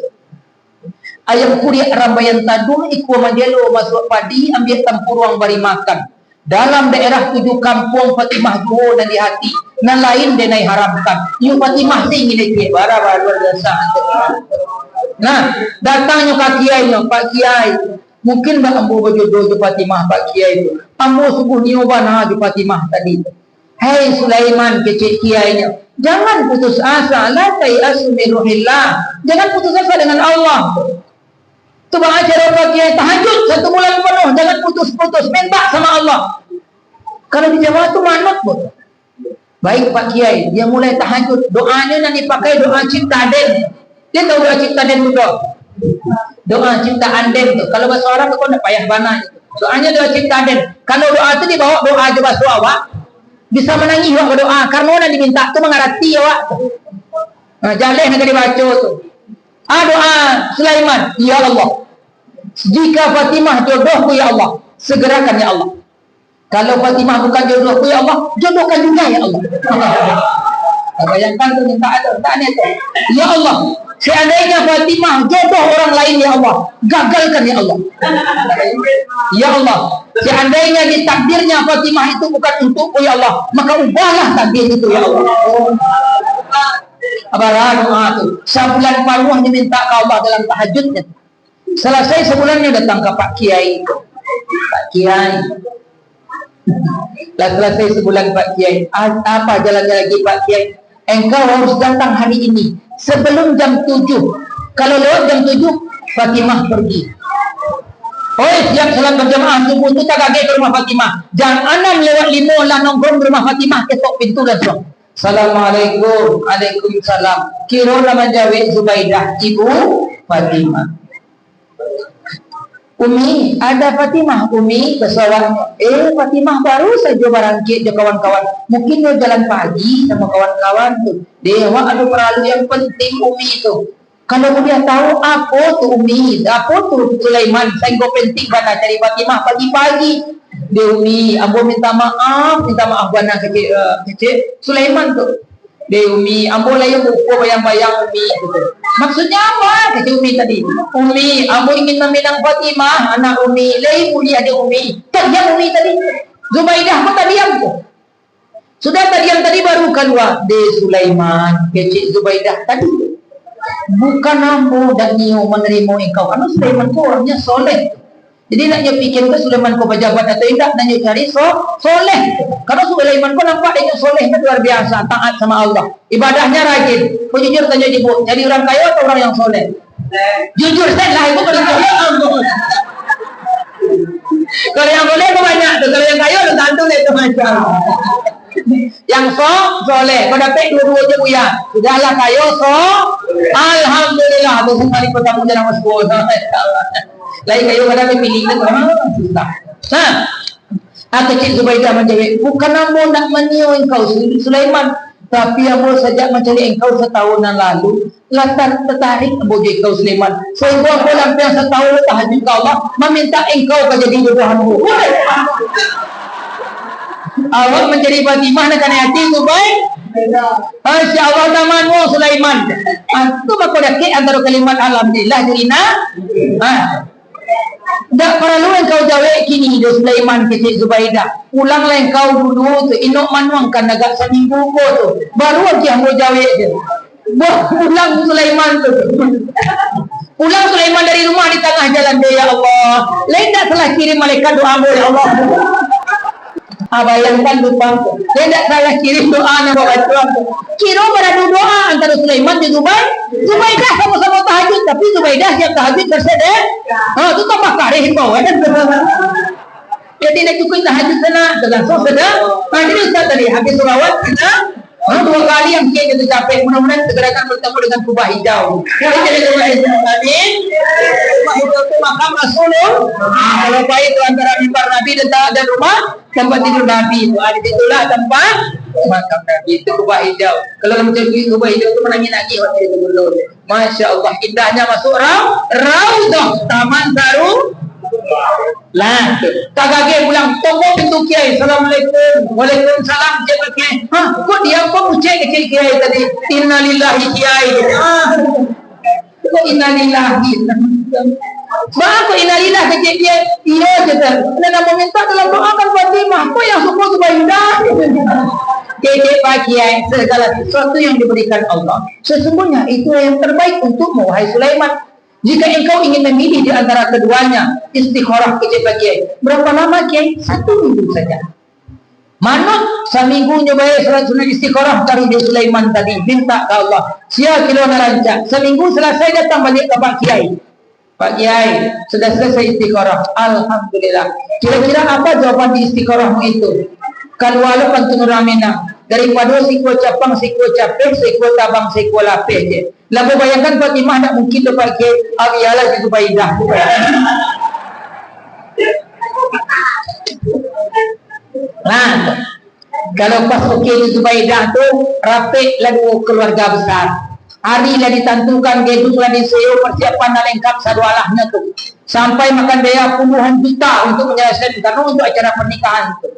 Ayam kuria rambayan taduh iku majelo masuk padi ambil tempur ruang bari makan. Dalam daerah 7 kampung Fatimah juo dan di hati. Nan lain denai haramkan. Yu Fatimah sing ini ke bara luar biasa. Nah, datangnya Pak Kiai, Pak Kiai. Mungkin dah ambo berjodoh di Fatimah Pak Kiai itu. Ambo sungguh niobana di Fatimah tadi. Hei Sulaiman kecil kiainya, jangan putus asa. La tayasu min ruhillah. Jangan putus asa dengan Allah. Tu bang acara Pak Kiai tahajud 1 bulan penuh, jangan putus-putus, minta sama Allah. Kalau di Jawa tu manut pun. Baik Pak Kiai, dia mulai tahajud, doanya nanti pakai doa cipta den. Dia tahu doa cipta den tu doa cipta anden tu. Kalau bahasa orang tu kau nak payah bana itu. Doanya doa cipta den. Kalau doa tu dibawa doa aja bahasa awak, bisa menangis awak berdoa karena orang diminta tu mengarati awak. Jaleh nak dibaca tu. Doa Sulaiman, ya Allah, jika Fatimah jodohku ya Allah, segerakan ya Allah. Kalau Fatimah bukan jodohku ya Allah, jodohkan juga ya Allah. Bayangkan tu minta ada, tak ni tu. Ya Allah, seandainya Fatimah jodoh orang lain ya Allah, gagalkan ya Allah. Ya Allah, seandainya di takdirnya Fatimah itu bukan untukku ya Allah, maka ubahlah takdir itu ya Allah. Abaran doa tu. Sebulan paruh diminta ke Allah dalam tahajudnya. Selesai sebulannya datang ke Pak Kiai. Pak Kiai. Selesai sebulan Pak Kiai. Apa jalannya lagi Pak Kiai? Engkau harus datang hari ini sebelum jam 7. Kalau lewat jam 7, Fatimah pergi. Oh, siap salam berjamaah subuh tu tak kaget ke rumah Fatimah. Jam 6 lewat 5 lah nongkrong di rumah Fatimah, ketok pintu dah suang. Assalamualaikum. Waalaikumsalam. Kira nama Jawid Zubaidah, ibu Fatimah. Umi, ada Fatimah. Umi pesawatnya. Fatimah baru saja barangkit dia kawan-kawan. Mungkin dia jalan pagi sama kawan-kawan tu. Dewa ada perlu yang penting Umi tu. Kalau dia tahu apa tu Umi, apa tu Sulaiman, saya penting bana cari Fatimah pagi-pagi. Dia Umi, ambo minta maaf bana kecil Sulaiman tu. Dia Umi, ambo layan buku bayang-bayang Umi gitu. Maksudnya apa kecil Umi tadi? Umi, ambo ingin meminang Fatimah, anak Umi. Lain mulia dia Umi. Tak diam Umi tadi. Zubaidah pun tak diam tu. Sudah tak diam tadi baru keluar. Dia Sulaiman, kecil Zubaidah tadi. Bukan ambo dan nio menerima engkau. Karena Sulaiman tu orangnya soleh. Jadi naknya fikir ke Sulaiman ko pejabat atau tidak, naknya cari soleh. Karena Sulaiman ko nampak dia soleh luar biasa, taat sama Allah. Ibadahnya rajin. Kau jujur tanya ibu, jadi orang kaya atau orang yang soleh? Jujur saya lah ibu kalau soleh ampun. Kalau yang soleh itu banyak tuh, kalau yang kaya itu tentu itu macam. Yang soleh, kau dapat dua-dua je Buya. Sudahlah kaya alhamdulillah. Tu sekali pertama jalan masuk. Lain kayu pada pilih kan susah. Kecil Zubaidah menjawab, bukan ambo nak menio engkau Sulaiman, tapi ambo sejak mencari engkau setahunan lalu, lantas tertarik ambo jadi engkau Sulaiman. Sehingga ambo lampiang setahun tahajud ke Allah, meminta engkau menjadi jodohanmu. Awak mencari Fatimah nak kena hati Zubaidah. Masya Allah tamanmu Sulaiman. Itu maka dakik antara kalimat alhamdulillah dirina. Tak perlu engkau jawab kini hidup Sulaiman kecil Zubaidah. Ulanglah engkau dulu tu inok manuang kan agak seminggu ko tu. Baru lagi ambo jawab dia. Pulang Sulaiman tu. Pulang Sulaiman dari rumah di tengah jalan dia, ya Allah. Lain tak salah kirim malaikat doa ya Allah. Bayangkan lupa. Lain tak salah kirim doa nama baca. Kira beradu doa antara Sulaiman dan Zubaidah sama-sama tahajud, tapi Zubaidah siap tahajud tersedek. Tu tambah karih kau kan. Jadi nak cukup tahajud sana, langsung sedang. Jadi Ustaz tadi habis selawat kita 2 kali yang kita capek, mudah-mudahan segerakan bertemu dengan kubah hijau. Jadi kubah hijau tadi, kubah hijau itu makam Rasulullah. Kalau baik itu antara mimbar Nabi dan rumah tempat tidur Nabi itu. Di situlah tempat makam Nabi itu kubah hijau. Kalau macam kubah hijau itu menangis waktu itu dulu. Masya Allah, indahnya masuk Raudhah Taman Baru. Lah, kagak pulang tunggu pintu kiai. Assalamualaikum. Waalaikumsalam. Siapa kiai? Kok dia kok ucap ke kiai tadi? Innalillahi kiai. Kok innalillahi? Kok innalillahi ke kiai? Iya kata. Nana mau minta dalam doa kan Fatimah. Kok yang suka Zubaidah? Kiai Pak Kiai, segala sesuatu yang diberikan Allah sesungguhnya itu yang terbaik untukmu, wahai Sulaiman. Jika engkau ingin memilih di antara keduanya, istikharah Kiai. Berapa lama Kiai? 1 minggu saja. Manut seminggu nyoba salat sunat istikharah dari Sulaiman tadi, minta ke Allah. Sia kilo narancak. Seminggu selesai datang balik ke Pak Kiai. Pak Kiai, sudah selesai istikharah. Alhamdulillah. Kira-kira apa jawaban di istikharahmu itu? Kalau walau pantun ramena daripada sikwa capang, sikwa capeh, sikwa tabang, sikwa lapeh je. Lalu bayangkan Fatimah tak mungkin dapat ke awiyalah di Zubaidah. Nah, kalau pas okey di Zubaidah tu rapik lalu keluarga besar. Hari lah ditentukan, gedung lah disewa, persiapan dah lengkap sadualahnya tu. Sampai makan biaya puluhan juta untuk menyelesaikan karena untuk acara pernikahan tu.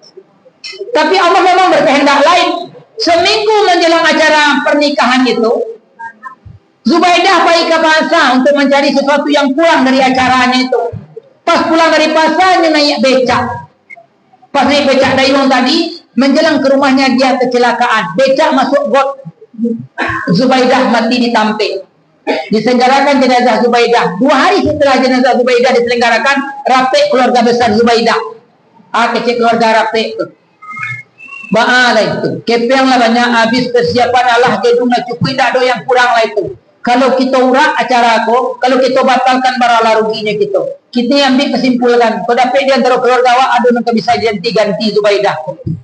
Tapi Allah memang berkehendak lain. Seminggu menjelang acara pernikahan itu, Zubaidah pergi ke pasar untuk mencari sesuatu yang kurang dari acaranya itu. Pas pulang dari pasarnya naik becak. Pas naik becak dayung tadi, menjelang ke rumahnya dia kecelakaan. Becak masuk got. Zubaidah mati ditampik. Diselenggarakan jenazah Zubaidah. 2 hari setelah jenazah Zubaidah diselenggarakan, rapik keluarga besar Zubaidah. Kecil keluarga rapik itu. Ba'alah itu. Kepeng lah banyak habis persiapan Allah gedung nak cukup tak ada yang kurang lah itu. Kalau kita urak acara aku, kalau kita batalkan baralah ruginya kita. Kita ambil kesimpulan. Kau dapat di antara keluarga awak ada nak bisa ganti Zubaidah.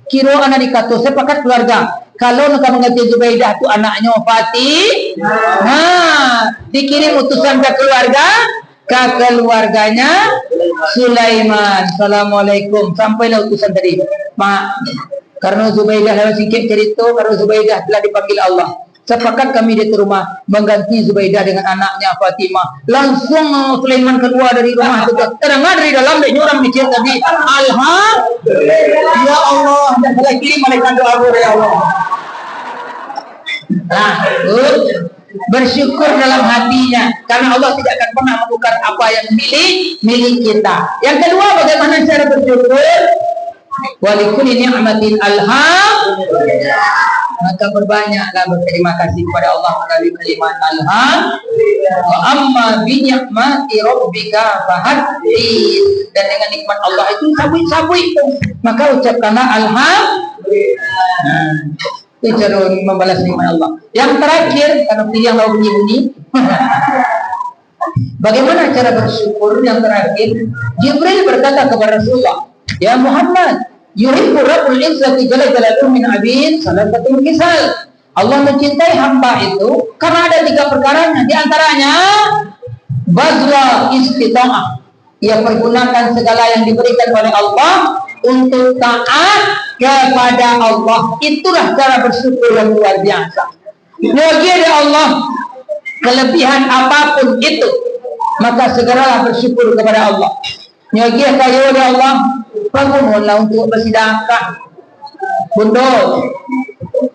Kira anak dikata sepakat keluarga. Kalau nak mengganti Zubaidah tu anaknya Fatih. Dikirim utusan ke keluarganya Sulaiman. Assalamualaikum. Sampailah utusan tadi. Karena Zubaidah dalam sikit cerita, karena Zubaidah telah dipanggil Allah. Sepakat kami di rumah mengganti Zubaidah dengan anaknya Fatimah. Langsung Sulaiman keluar dari rumah itu. Terdengar dari dalam dia orang mikir tadi, Alhamdulillah. Ya Allah, dan salah kirim malaikat doa ya Allah. Nah, bersyukur dalam hatinya karena Allah tidak akan pernah membuka apa yang milik kita. Yang kedua, bagaimana cara bersyukur? Walikulli ni'matin alhamdulillah. Maka berbanyaklah berterima kasih kepada Allah melalui kalimat alhamdulillah. Wa amma bi ni'mati rabbika fahaddits. Dan dengan nikmat Allah itu sabui-sabui. Maka ucapkanlah alhamdulillah. Itu cara membalas nikmat Allah. Yang terakhir, karena pilih yang bunyi-bunyi. Bagaimana cara bersyukur yang terakhir? Jibril berkata kepada Rasulullah, ya Muhammad, yuhibbu rabbul izzati jalla jalaluhu min abid salasatul kisal. Allah mencintai hamba itu karena ada 3 perkaranya. Di antaranya bazla istita'ah. Ia pergunakan segala yang diberikan oleh Allah untuk taat kepada Allah. Itulah cara bersyukur yang luar biasa. Bagi ada Allah kelebihan apapun itu, maka segeralah bersyukur kepada Allah. Nyagi kayu oleh Allah, bangunlah untuk bersedekah. Bundo,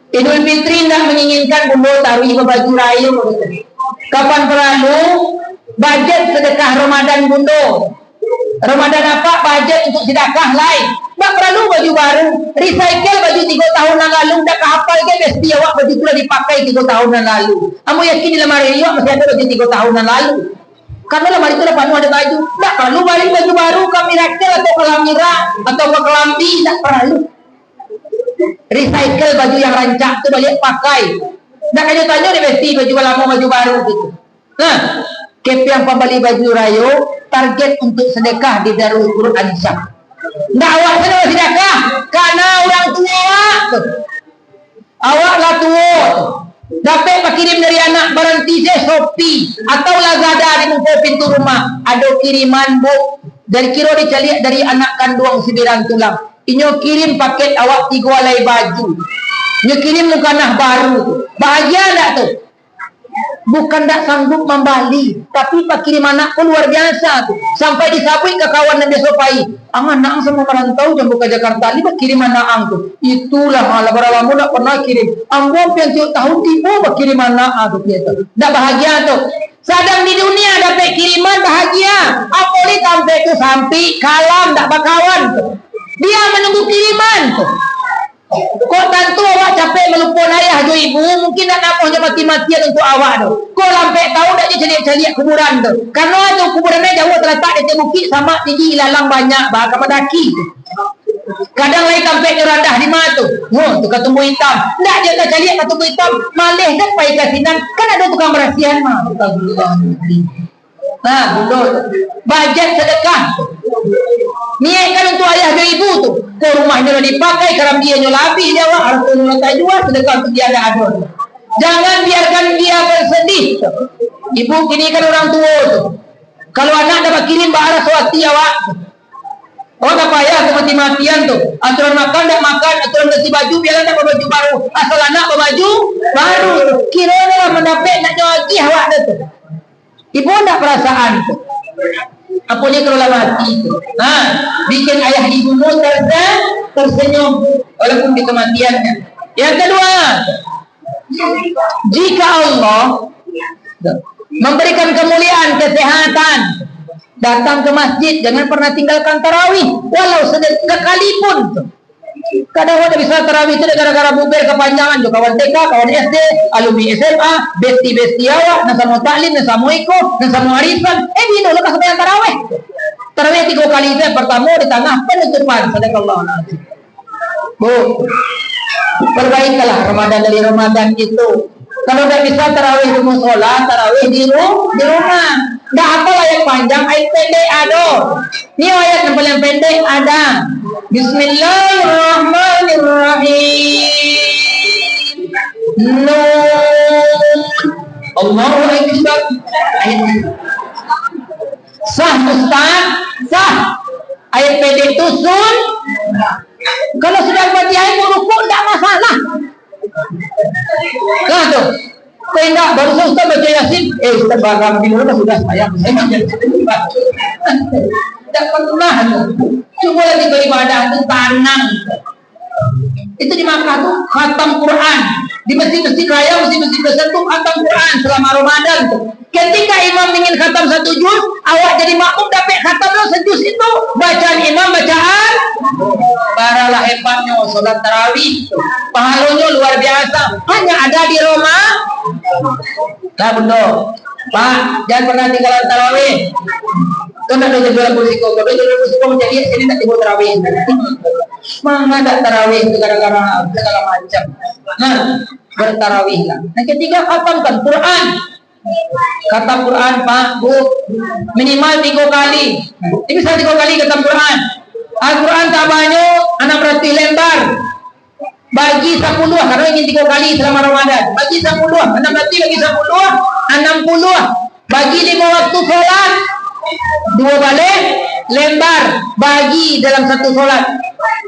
Idul Fitri tidak menginginkan bundo taruh baju raya. Kapan perlu budget sedekah Ramadan bundo? Ramadan apa budget untuk sedekah lain? Tak perlu baju baru, recycle baju 3 tahun yang lalu dah hafal ke mesti awak baju tu dah dipakai 3 tahun yang lalu. Kamu yakin di lemari awak masih ada baju 3 tahun yang lalu? Karena lemari itu depan ada baju. Tak perlu balik baju baru kami rakil atau kelamira atau kelambi, tak perlu. Recycle baju yang rancak tu balik pakai. Dah kaya tanya dia mesti baju lama baju baru gitu. Nah, kep yang pembeli baju rayo target untuk sedekah di Darul Quran Syam. Nggak awak sedekah sedekah karena orang tua awak lah tua. Dapat pak kirim dari anak barang TJ Shopee atau Lazada di muka pintu rumah. Ada kiriman bu dari kiro dicari dari anak kandung 9 tulang. Inyo kirim paket awak 3 helai baju. Inyo kirim mukanah baru tu. Bahagia tak tu? Bukan tak sanggup membali, tapi pak kirim anak pun luar biasa tu. Sampai disabui ke kawan yang dia sopai. Anak sama merantau jam buka Jakarta ni pak kirim anak ang tu. Itulah malah beralamu tak pernah kirim. Anggup yang tiap tahun tipu pak kirim anak tu kita. Tak bahagia tu. Sedang di dunia dapat kiriman bahagia. Apoli sampai tu sampai kalam tak bakawan tu. Dia menunggu kiriman tu. Kau tentu awak capek meluput ayah jo ibu, mungkin nak nampak mati-matian untuk awak tu. Kau lampai tahu tak je cari kuburan tu. Karena tu kuburannya jauh terletak di bukit sama tinggi ilalang banyak bah mendaki tu. Kadang lain sampai ke rendah di mana tu. Tu ketumbuh hitam. Tak je tak cari ketumbuh hitam, malih dah pai kasinan. Kan ada tukang berasihan mah. Nah, betul. Bajet sedekah. Niatkan untuk ayah dan ibu tu. Kau rumah ni dah dipakai kerana dia nyolabi dia awak harus nyolabi juga sedekah untuk dia ada adon. Jangan biarkan dia bersedih. Ibu kini kan orang tua tu. Kalau anak dapat kirim bahara suati awak. Oh tak payah mati-matian tu. Aturan makan tak makan, aturan ganti baju biarlah tak baju baru. Asal anak berbaju baru. Kira-kira mendapat nak nyolaki awak tu. Ibu tak perasaan tu. Apa dia kalau mati tu? Bikin ayah ibumu tersenyum walaupun di kematiannya. Yang kedua, jika Allah memberikan kemuliaan, kesehatan, datang ke masjid, jangan pernah tinggalkan tarawih walau sekalipun tu. Kadang ada bisa tarawih itu gara-gara buber kepanjangan juga kawan TK, kawan SD, alumni SMA, besti awak, nasamu taklim, nasamu iko, nasamu arisan. Bino lekas sampai tarawih. Tarawih 3 kali itu pertama di tengah penutupan sadaqallahu alazim. Bu, perbaikilah Ramadan dari Ramadan itu. Kalau tidak bisa tarawih di musola, tarawih di rumah. Tidak apa ayat panjang, ayat pendek ada. Ini ayat yang paling pendek ada. Bismillahirrahmanirrahim. Nun. Allahu Akbar. Sah Ustaz, sah. Ayat pendek itu sun. Kalau sudah baca ayat rukuk tidak masalah. Nah tu, kau enggak baru Ustaz baca Yasin, Ustaz barang di mana sudah sayang. Tak pernah tu. Cuma lagi beribadah tu tanang. Itu di Makkah tu khatam Quran. Di masjid-masjid raya, masjid-masjid besar tu khatam Quran selama Ramadan tu. Ketika imam ingin khatam 1 juz, awak jadi makmum dapat khatam lo 1 juz itu. Bacaan imam bacaan. Paralah hebatnya solat tarawih. Pahalanya luar biasa. Hanya ada di rumah. Nah benar. Pak, jangan pernah tinggalan tarawih. Kau nak ada jualan musiko, kau ada jualan musiko menjadi sini tak tiba tarawih. Mengadak tarawih gara-gara segala macam. Nah, bertarawih lah. Yang ketiga, khatamkan Quran. Khatam Quran, Pak, Bu, minimal 3 kali. Ini bisa 3 kali khatam Quran. Al-Quran tak banyak, 600 lembar. Bagi 10, karena ingin 3 kali selama Ramadan. Bagi 10, 600 bagi 10, 60. Bagi 5 waktu sholat, 2 balik lembar. Bagi dalam 1 sholat.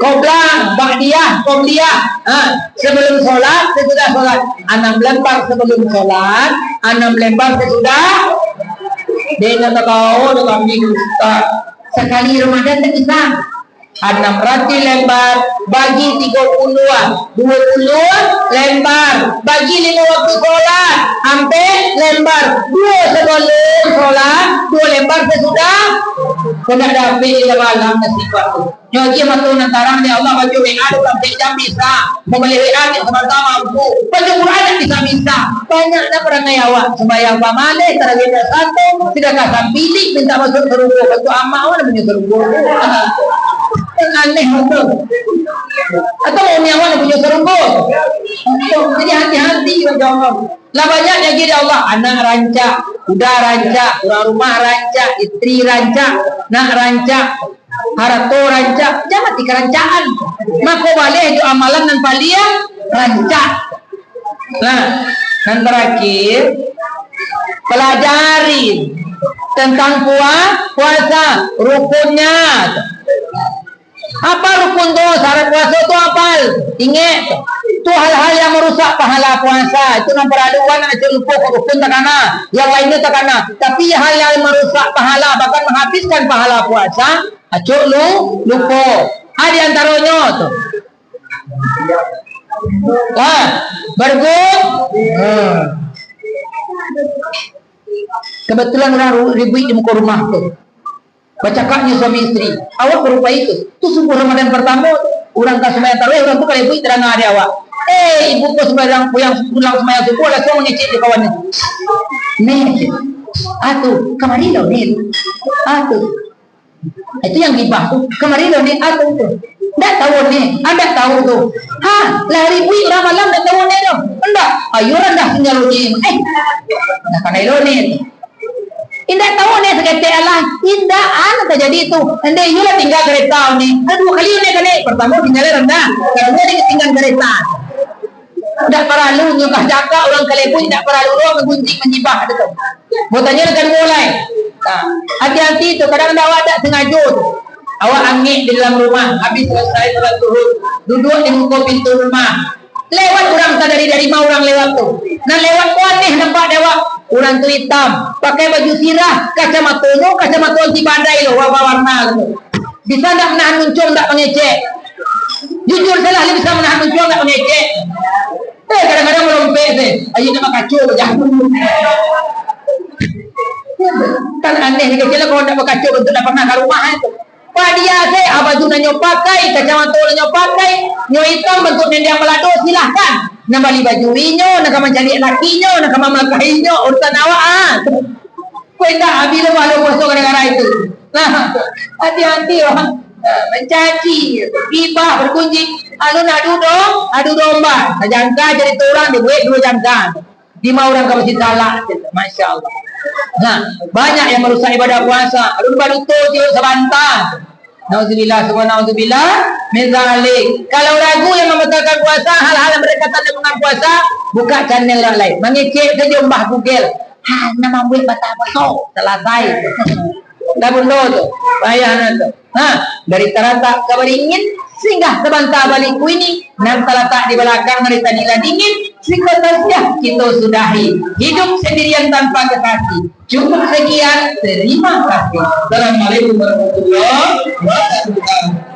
Qoblah, ba'diyah, qobliyah. Sebelum sholat, sesudah sholat. 6 lembar sebelum sholat, 6 lembar sesudah. Dia tak tahu, dia kambing Ustaz. Sekali Ramadan tak bisa. 6 rati lembar bagi 30-an, 20-an lembar bagi 5 waktu sholat, hampir lembar 2 sebelum sholat, 2 lembar sesudah. Kena dapat malam nasibah tu. Nyogi matul nantarang ni Allah baju WA tu sampai jam bisa. Membeli WA ni sama-sama mampu. Baju Quran bisa. Banyak dah perangai awak sembahyang pamale tarawih 1 sedekah sambilik minta masuk surga. Baju amak mana punya surga. Aneh betul. Atau mau yang mana punya surga. Jadi hati-hati bagi Allah. Lah banyak lagi dari Allah. Anak rancak, kuda rancak, rumah rancak, istri rancak, nak rancak, harto rancak. Jangan tiga rancaan. Maka boleh itu amalan dan palia rancak. Nah, dan terakhir pelajari tentang puasa, rukunnya. Apa rukun tu? Syarat puasa tu apa? Ingat tu hal-hal yang merusak pahala puasa. Itu yang peraduan aja lupa rukun tak kena, yang lainnya tak kena. Tapi hal yang merusak pahala bahkan menghabiskan pahala puasa, aja lupa. Ada antaranya tu. Bergut. Kebetulan orang ribut di muka rumah tu. Bacakaknya suami istri, awak berupa itu. Tu subuh Ramadan pertama, orang tak sembahyang tarawih, orang tu kalau ibu terang ada awak. Ibu kau sembahyang yang pulang sembahyang subuh, langsung mengecek di kawannya. Nih, atuh, kemarin loh nih, atuh. Itu yang gibah tu, kemarin loh nih, atuh tu. Tak tahu nih, anda tahu tu. Lah ribut orang malam tak tahu nih tu. Enggak, ayo orang dah tinggal nih. Nah karena itu nih. Indah tahu nih seketik Allah, indah anak terjadi itu. Anda iulah tinggal kereta ni. Ada 2 kali ni kan? Pertama tinggal rendah, kedua dia tinggal kereta. Tak perlu nyukah cakap orang kalepun, tak perlu orang menggunting menjibah itu. Bertanya dengan mulai. Hati-hati tu, kadang-kadang awak tak sengaja tu. Awak angin di dalam rumah, habis selesai salat zuhur, duduk di muka pintu rumah. Lewat orang sadari dari mana orang lewat tu. Nah lewat tu aneh nampak dewa. Orang tu hitam, pakai baju sirah, kacamata anti badai lo, warna-warna tu. Bisa tak menahan muncul tak mengecek? Jujur salah, dia bisa menahan muncul tak mengecek? Kadang-kadang melompek sih. Ayo nama kacau jangan. Kan aneh ni kecil kalau tak berkacau bentuk tak pernah ke rumah itu. Dia saya baju nanyo pakai, kacamata nanyo pakai, nyo hitam bentuk nendang melado silahkan. Nak beli baju inyo, nak mencari lakinya, nak memakainyo, urusan awak Kau tak habis lepas puasa gara-gara itu. Nah, hati-hati orang mencaci, gibah, berkunjing. Adu domba. Jangka jadi orang dibuat 2 jangka. 5 orang kau mesti salah. Masya Allah. Nah, banyak yang merusak ibadah puasa. Aduh baluto dia sebantar. Nauzubillah, subhanallah, min zalik. Kalau ragu yang membatalkan puasa, hal-hal yang berkaitan dengan puasa, buka channel yang lain. Mengecek saja Mbah Google. Nama buat batal puasa. Selesai. Dah benda tu. Payah tu. Dari terata kabar ingin singgah sebentar balik ini. Nam terletak di belakang dari tadilah dingin. Singkat saja kita sudahi. Hidup sendirian tanpa kekasih. Cukup sekian. Terima kasih. Assalamualaikum warahmatullahi wabarakatuh.